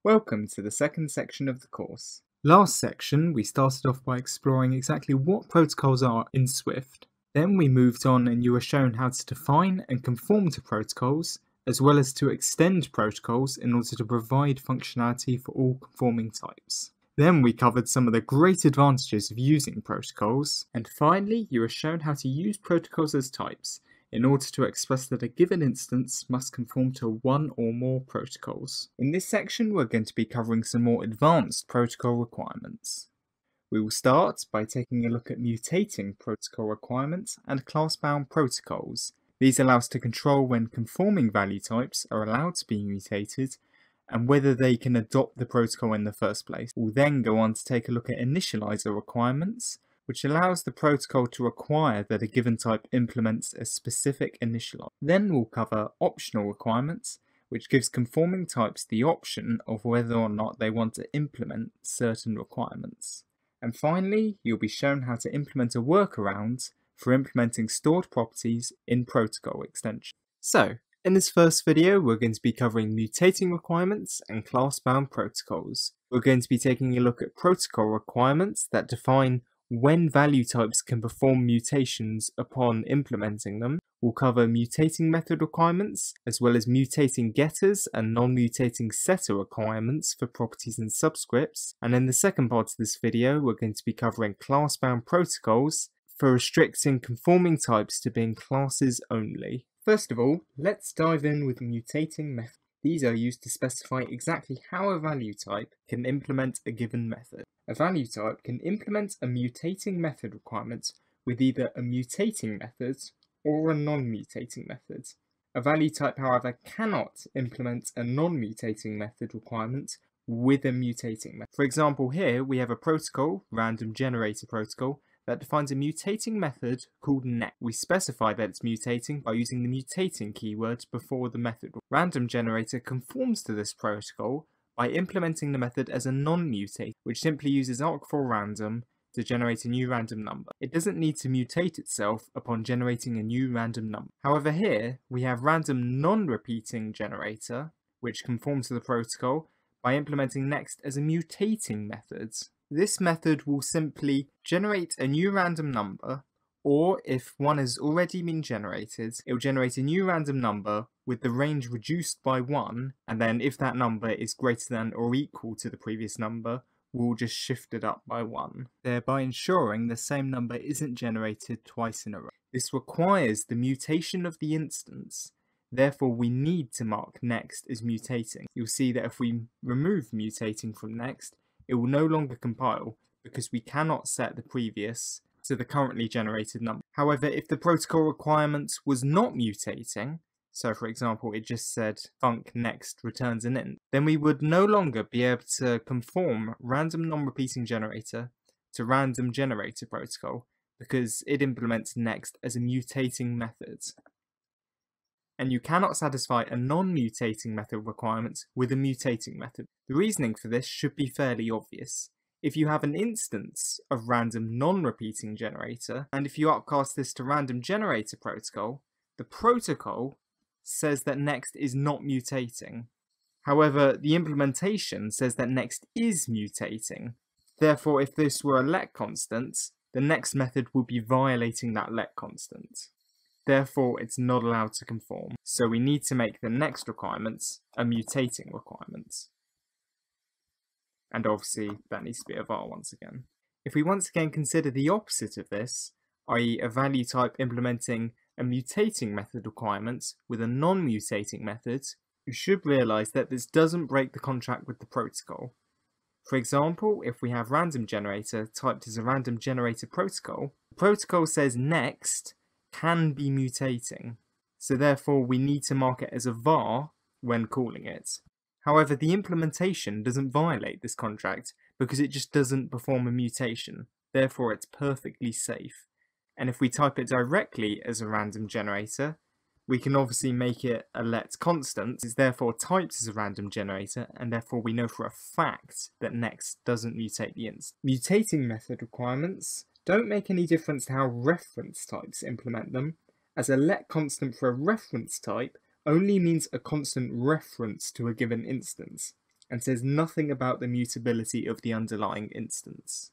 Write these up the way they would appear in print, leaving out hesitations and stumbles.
Welcome to the second section of the course. Last section, we started off by exploring exactly what protocols are in Swift. Then we moved on and you were shown how to define and conform to protocols, as well as to extend protocols in order to provide functionality for all conforming types. Then we covered some of the great advantages of using protocols, and finally you were shown how to use protocols as types in order to express that a given instance must conform to one or more protocols. In this section, we're going to be covering some more advanced protocol requirements. We will start by taking a look at mutating protocol requirements and class-bound protocols. These allow us to control when conforming value types are allowed to be mutated and whether they can adopt the protocol in the first place. We'll then go on to take a look at initialiser requirements, which allows the protocol to require that a given type implements a specific initializer. Then we'll cover optional requirements, which gives conforming types the option of whether or not they want to implement certain requirements. And finally, you'll be shown how to implement a workaround for implementing stored properties in protocol extension. So, in this first video, we're going to be covering mutating requirements and class-bound protocols. We're going to be taking a look at protocol requirements that define when value types can perform mutations upon implementing them. We'll cover mutating method requirements, as well as mutating getters and non-mutating setter requirements for properties and subscripts. And in the second part of this video, we're going to be covering class-bound protocols for restricting conforming types to being classes only. First of all, let's dive in with mutating methods. These are used to specify exactly how a value type can implement a given method. A value type can implement a mutating method requirement with either a mutating method or a non-mutating method. A value type, however, cannot implement a non-mutating method requirement with a mutating method. For example, here we have a protocol, random generator protocol, that defines a mutating method called next. We specify that it's mutating by using the mutating keyword before the method. Random generator conforms to this protocol by implementing the method as a non-mutate, which simply uses arg4random to generate a new random number. It doesn't need to mutate itself upon generating a new random number. However, here we have random non-repeating generator, which conforms to the protocol by implementing next as a mutating method. This method will simply generate a new random number, or if one has already been generated, it will generate a new random number with the range reduced by 1, and then if that number is greater than or equal to the previous number, we'll just shift it up by 1, thereby ensuring the same number isn't generated twice in a row. This requires the mutation of the instance, therefore we need to mark next as mutating. You'll see that if we remove mutating from next, it will no longer compile because we cannot set the previous to the currently generated number. However, if the protocol requirement was not mutating, so for example it just said func next returns an int, then we would no longer be able to conform random non-repeating generator to random generator protocol because it implements next as a mutating method. And you cannot satisfy a non-mutating method requirement with a mutating method. The reasoning for this should be fairly obvious. If you have an instance of random non-repeating generator, and if you upcast this to random generator protocol, the protocol says that next is not mutating. However, the implementation says that next is mutating. Therefore, if this were a let constant, the next method would be violating that let constant. Therefore, it's not allowed to conform. So we need to make the next requirements a mutating requirement. And obviously, that needs to be a var once again. If we once again consider the opposite of this, i.e. a value type implementing a mutating method requirement with a non-mutating method, you should realize that this doesn't break the contract with the protocol. For example, if we have random generator typed as a random generator protocol, the protocol says next can be mutating, so therefore we need to mark it as a var when calling it. However, the implementation doesn't violate this contract because it just doesn't perform a mutation, therefore it's perfectly safe. And if we type it directly as a random generator, we can obviously make it a let constant, is therefore typed as a random generator, and therefore we know for a fact that next doesn't mutate the instance. Mutating method requirements don't make any difference to how reference types implement them, as a let constant for a reference type only means a constant reference to a given instance. and says nothing about the mutability of the underlying instance.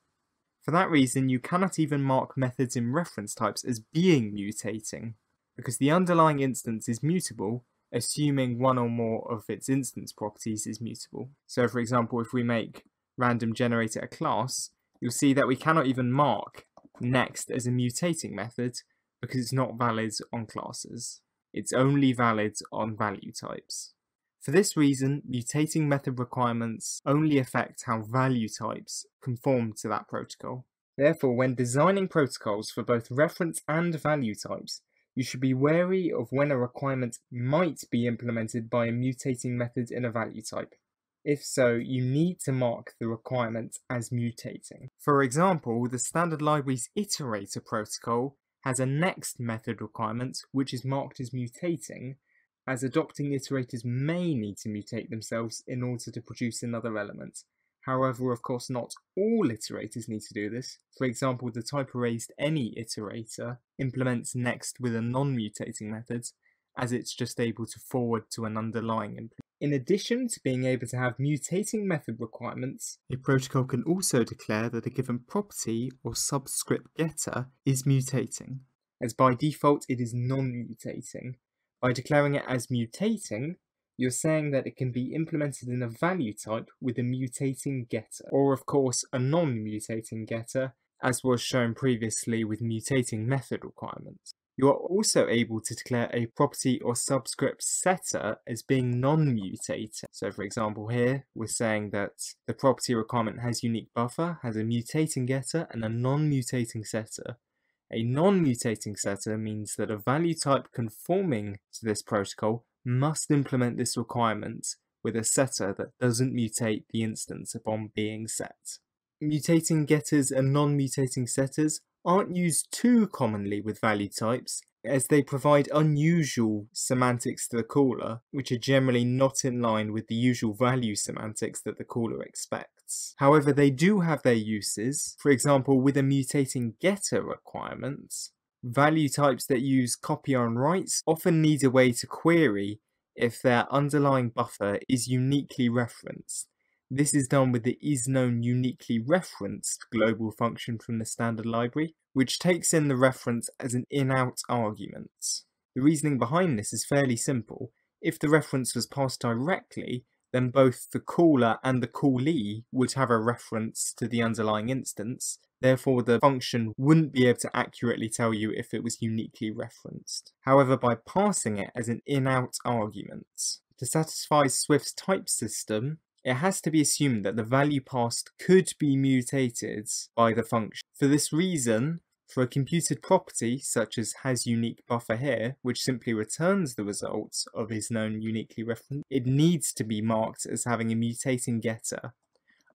For that reason, you cannot even mark methods in reference types as being mutating, because the underlying instance is mutable, assuming one or more of its instance properties is mutable. So for example, if we make random generator a class, you'll see that we cannot even mark next as a mutating method because it's not valid on classes. It's only valid on value types. For this reason, mutating method requirements only affect how value types conform to that protocol. Therefore, when designing protocols for both reference and value types, you should be wary of when a requirement might be implemented by a mutating method in a value type. If so, you need to mark the requirement as mutating. For example, the standard library's iterator protocol has a next method requirement which is marked as mutating, as adopting iterators may need to mutate themselves in order to produce another element. However, of course, not all iterators need to do this. For example, the type erased any iterator implements next with a non-mutating method, as it's just able to forward to an underlying implement. In addition to being able to have mutating method requirements, a protocol can also declare that a given property or subscript getter is mutating, as by default it is non-mutating. By declaring it as mutating, you're saying that it can be implemented in a value type with a mutating getter, or of course a non-mutating getter, as was shown previously with mutating method requirements. You are also able to declare a property or subscript setter as being non-mutating. So for example here, we're saying that the property requirement has unique buffer, has a mutating getter and a non-mutating setter. A non-mutating setter means that a value type conforming to this protocol must implement this requirement with a setter that doesn't mutate the instance upon being set. Mutating getters and non-mutating setters aren't used too commonly with value types, as they provide unusual semantics to the caller, which are generally not in line with the usual value semantics that the caller expects. However, they do have their uses. For example, with a mutating getter requirement, value types that use copy on writes often need a way to query if their underlying buffer is uniquely referenced. This is done with the isKnown_uniquely referenced global function from the standard library, which takes in the reference as an in-out argument. The reasoning behind this is fairly simple. If the reference was passed directly, then both the caller and the callee would have a reference to the underlying instance. Therefore, the function wouldn't be able to accurately tell you if it was uniquely referenced. However, by passing it as an in-out argument, to satisfy Swift's type system, it has to be assumed that the value passed could be mutated by the function. For this reason, for a computed property, such as hasUniqueBuffer here, which simply returns the result of isKnown_uniquely referenced, it needs to be marked as having a mutating getter.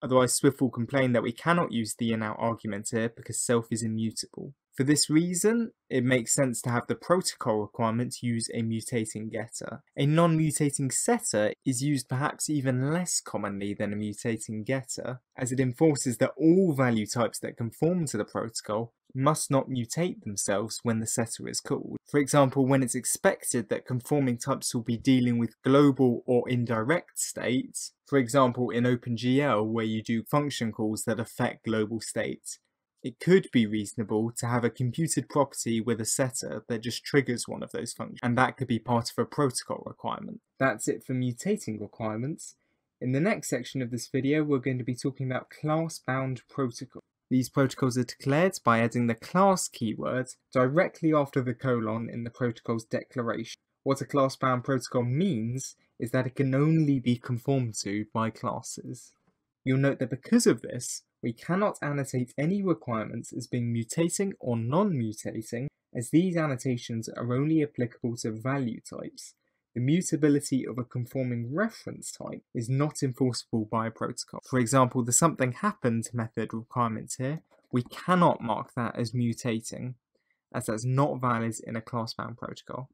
Otherwise, Swift will complain that we cannot use the in-out argument here because self is immutable. For this reason, it makes sense to have the protocol requirement use a mutating getter. A non-mutating setter is used perhaps even less commonly than a mutating getter, as it enforces that all value types that conform to the protocol must not mutate themselves when the setter is called. For example, when it's expected that conforming types will be dealing with global or indirect states, for example in OpenGL where you do function calls that affect global states, it could be reasonable to have a computed property with a setter that just triggers one of those functions, and that could be part of a protocol requirement. That's it for mutating requirements. In the next section of this video, we're going to be talking about class-bound protocols. These protocols are declared by adding the class keyword directly after the colon in the protocol's declaration. What a class-bound protocol means is that it can only be conformed to by classes. You'll note that because of this, we cannot annotate any requirements as being mutating or non-mutating, as these annotations are only applicable to value types. The mutability of a conforming reference type is not enforceable by a protocol. For example, the something happened method requirement here, we cannot mark that as mutating, as that's not valid in a class-bound protocol.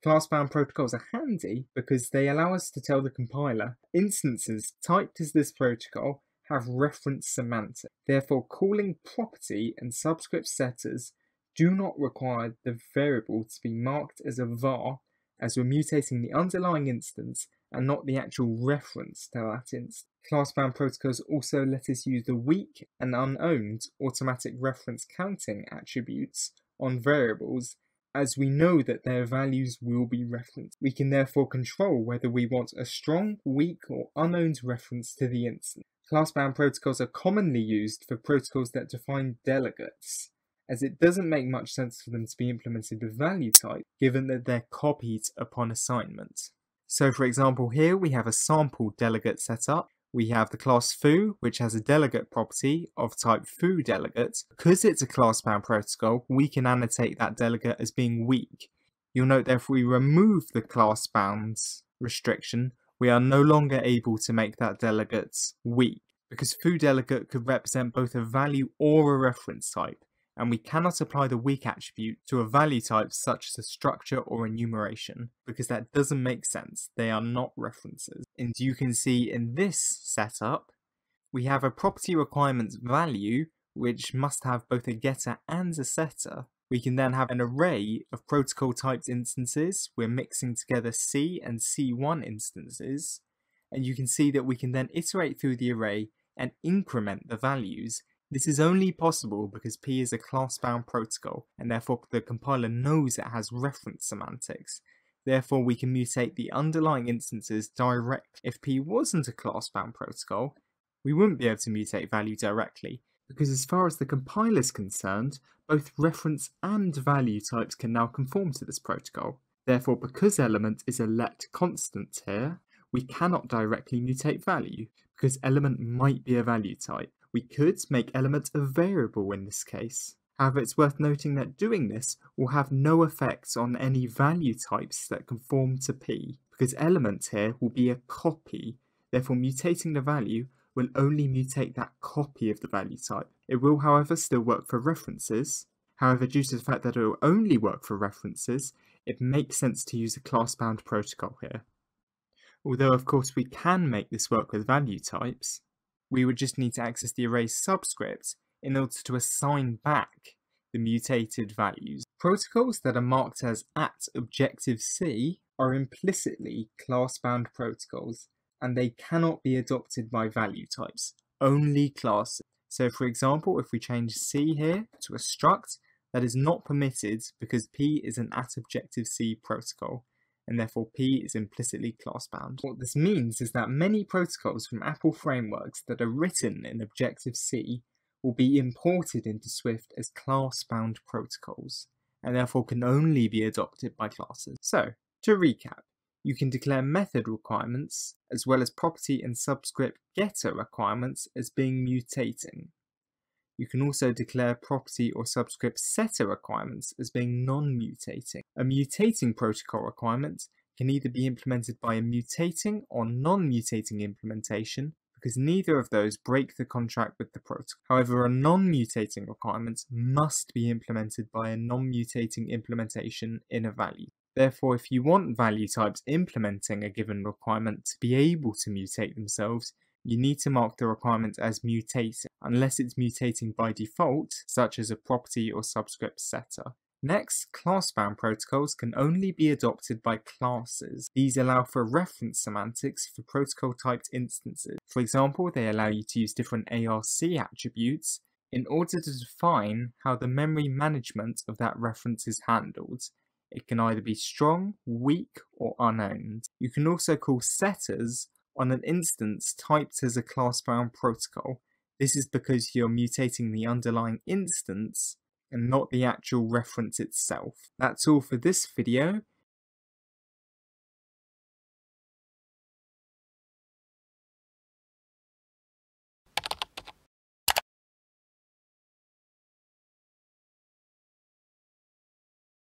Class-bound protocols are handy because they allow us to tell the compiler instances typed as this protocol have reference semantics. Therefore, calling property and subscript setters do not require the variable to be marked as a var, as we're mutating the underlying instance and not the actual reference to that instance. Class-bound protocols also let us use the weak and unowned automatic reference counting attributes on variables, as we know that their values will be referenced. We can therefore control whether we want a strong, weak, or unowned reference to the instance. Class-bound protocols are commonly used for protocols that define delegates, as it doesn't make much sense for them to be implemented with value type, given that they're copied upon assignment. So for example, here we have a sample delegate set up. We have the class foo, which has a delegate property of type foo delegate. Because it's a class-bound protocol, we can annotate that delegate as being weak. You'll note that if we remove the class-bound restriction, we are no longer able to make that delegate weak, because foo delegate could represent both a value or a reference type, and we cannot apply the weak attribute to a value type such as a structure or enumeration, because that doesn't make sense. They are not references. And you can see in this setup, we have a property requirements value, which must have both a getter and a setter. We can then have an array of protocol typed instances. We're mixing together C and C1 instances, and you can see that we can then iterate through the array and increment the values. This is only possible because P is a class-bound protocol, and therefore the compiler knows it has reference semantics. Therefore, we can mutate the underlying instances directly. If P wasn't a class-bound protocol, we wouldn't be able to mutate value directly, because as far as the compiler is concerned, both reference and value types can now conform to this protocol. Therefore, because element is a let constant here, we cannot directly mutate value, because element might be a value type. We could make element a variable in this case. However, it's worth noting that doing this will have no effects on any value types that conform to P, because element here will be a copy. Therefore, mutating the value will only mutate that copy of the value type. It will, however, still work for references. However, due to the fact that it will only work for references, it makes sense to use a class-bound protocol here. Although, of course, we can make this work with value types, we would just need to access the array subscript in order to assign back the mutated values. Protocols that are marked as @Objective-C are implicitly class-bound protocols, and they cannot be adopted by value types, only classes. So for example, if we change C here to a struct, that is not permitted because P is an @Objective-C protocol, and therefore P is implicitly class-bound. What this means is that many protocols from Apple frameworks that are written in Objective-C will be imported into Swift as class-bound protocols, and therefore can only be adopted by classes. So, to recap, you can declare method requirements, as well as property and subscript getter requirements as being mutating. You can also declare property or subscript setter requirements as being non-mutating. A mutating protocol requirement can either be implemented by a mutating or non-mutating implementation, because neither of those break the contract with the protocol. However, a non-mutating requirement must be implemented by a non-mutating implementation in a value. Therefore, if you want value types implementing a given requirement to be able to mutate themselves, you need to mark the requirement as mutating, unless it's mutating by default, such as a property or subscript setter. Next, class-bound protocols can only be adopted by classes. These allow for reference semantics for protocol-typed instances. For example, they allow you to use different ARC attributes in order to define how the memory management of that reference is handled. It can either be strong, weak, or unowned. You can also call setters on an instance typed as a class-bound protocol. This is because you're mutating the underlying instance and not the actual reference itself. That's all for this video.